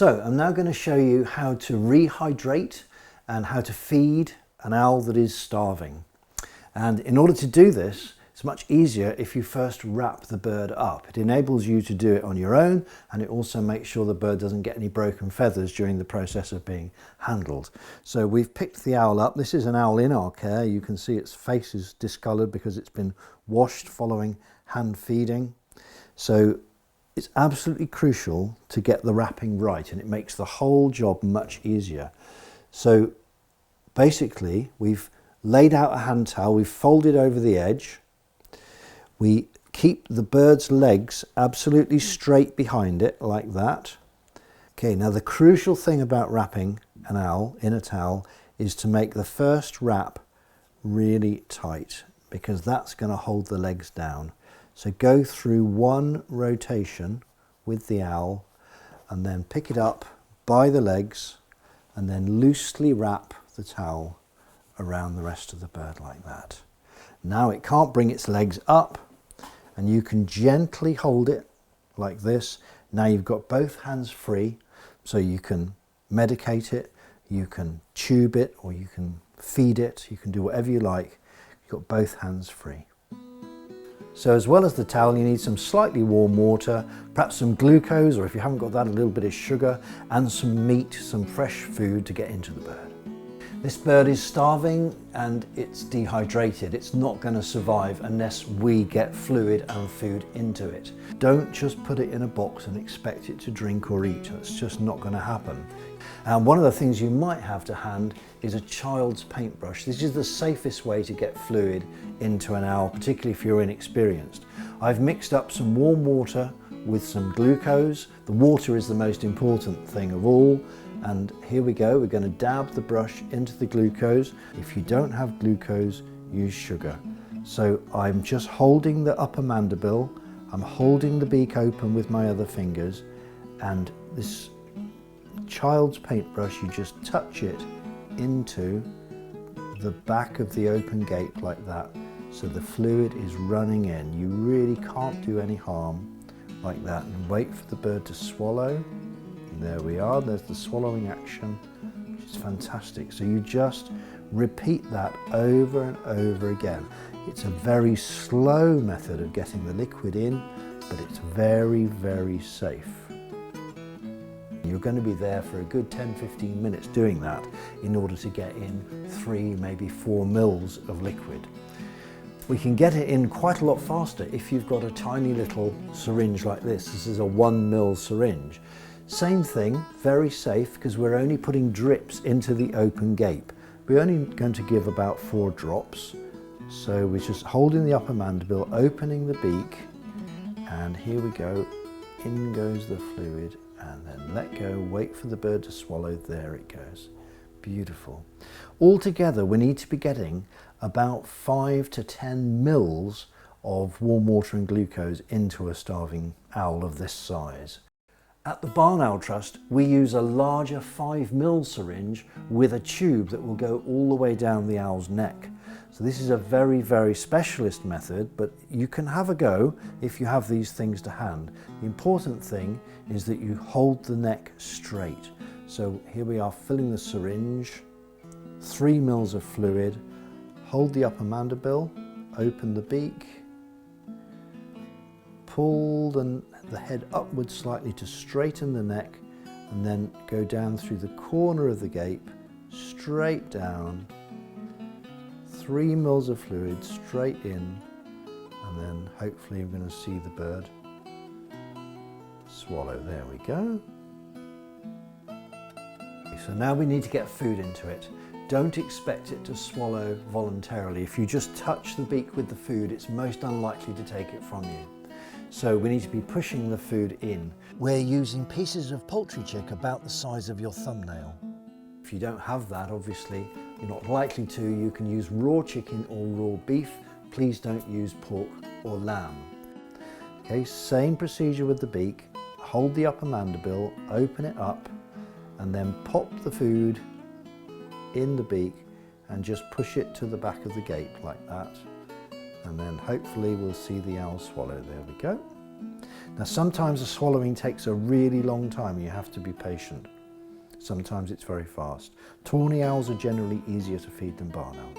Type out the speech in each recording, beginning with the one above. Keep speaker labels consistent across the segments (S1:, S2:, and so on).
S1: So I'm now going to show you how to rehydrate and how to feed an owl that is starving. And in order to do this, it's much easier if you first wrap the bird up. It enables you to do it on your own, and it also makes sure the bird doesn't get any broken feathers during the process of being handled. So we've picked the owl up. This is an owl in our care. You can see its face is discoloured because it's been washed following hand feeding. So it's absolutely crucial to get the wrapping right, and it makes the whole job much easier. So basically we've laid out a hand towel, we've folded over the edge. We keep the bird's legs absolutely straight behind it, like that. Okay, now the crucial thing about wrapping an owl in a towel is to make the first wrap really tight, because that's going to hold the legs down. So go through one rotation with the owl and then pick it up by the legs and then loosely wrap the towel around the rest of the bird like that. Now it can't bring its legs up, and you can gently hold it like this. Now you've got both hands free, so you can medicate it, you can tube it, or you can feed it, you can do whatever you like. You've got both hands free. So as well as the towel, you need some slightly warm water, perhaps some glucose, or if you haven't got that, a little bit of sugar, and some meat, some fresh food to get into the bird. This bird is starving and it's dehydrated. It's not going to survive unless we get fluid and food into it. Don't just put it in a box and expect it to drink or eat. That's just not going to happen. And one of the things you might have to hand is a child's paintbrush. This is the safest way to get fluid into an owl, particularly if you're inexperienced. I've mixed up some warm water with some glucose. The water is the most important thing of all. And here we go, we're going to dab the brush into the glucose. If you don't have glucose, use sugar. So I'm just holding the upper mandible, I'm holding the beak open with my other fingers, and this child's paintbrush, you just touch it into the back of the open gape like that, so the fluid is running in. You really can't do any harm like that, and wait for the bird to swallow. There we are, there's the swallowing action, which is fantastic. So you just repeat that over and over again. It's a very slow method of getting the liquid in, but it's very, very safe. You're going to be there for a good 10-15 minutes doing that in order to get in 3, maybe 4 mils of liquid. We can get it in quite a lot faster if you've got a tiny little syringe like this. This is a 1 mil syringe. Same thing, very safe, because we're only putting drips into the open gape. We're only going to give about 4 drops. So we're just holding the upper mandible, opening the beak, and here we go. In goes the fluid, and then let go, wait for the bird to swallow. There it goes. Beautiful. Altogether, we need to be getting about 5 to 10 mils of warm water and glucose into a starving owl of this size. At the Barn Owl Trust, we use a larger 5 mil syringe with a tube that will go all the way down the owl's neck. So this is a very, very specialist method, but you can have a go if you have these things to hand. The important thing is that you hold the neck straight. So here we are filling the syringe, 3 mils of fluid, hold the upper mandible, open the beak, pull the head upwards slightly to straighten the neck, and then go down through the corner of the gape, straight down, 3 mils of fluid straight in, and then hopefully we're going to see the bird swallow. There we go. So now we need to get food into it. Don't expect it to swallow voluntarily. If you just touch the beak with the food, it's most unlikely to take it from you. So we need to be pushing the food in. We're using pieces of poultry chick about the size of your thumbnail. If you don't have that, obviously, you're not likely to, you can use raw chicken or raw beef. Please don't use pork or lamb. Okay, same procedure with the beak. Hold the upper mandible, open it up, and then pop the food in the beak and just push it to the back of the gape like that. And then hopefully we'll see the owl swallow. There we go. Now sometimes the swallowing takes a really long time and you have to be patient. Sometimes it's very fast. Tawny owls are generally easier to feed than barn owls.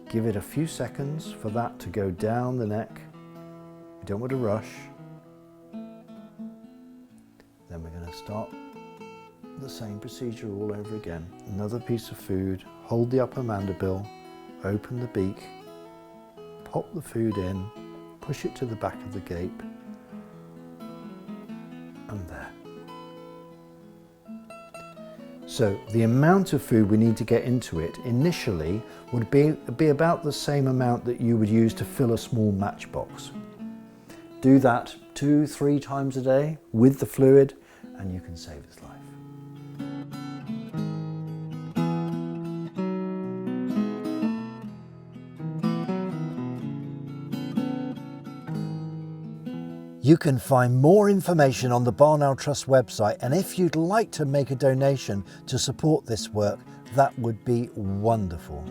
S1: Give it a few seconds for that to go down the neck. You don't want to rush. Then we're going to start the same procedure all over again. Another piece of food, hold the upper mandible, open the beak, pop the food in, push it to the back of the gape, and there. So the amount of food we need to get into it initially would be about the same amount that you would use to fill a small matchbox. Do that 2-3 times a day with the fluid and you can save its life. You can find more information on the Barn Owl Trust website, and if you'd like to make a donation to support this work, that would be wonderful.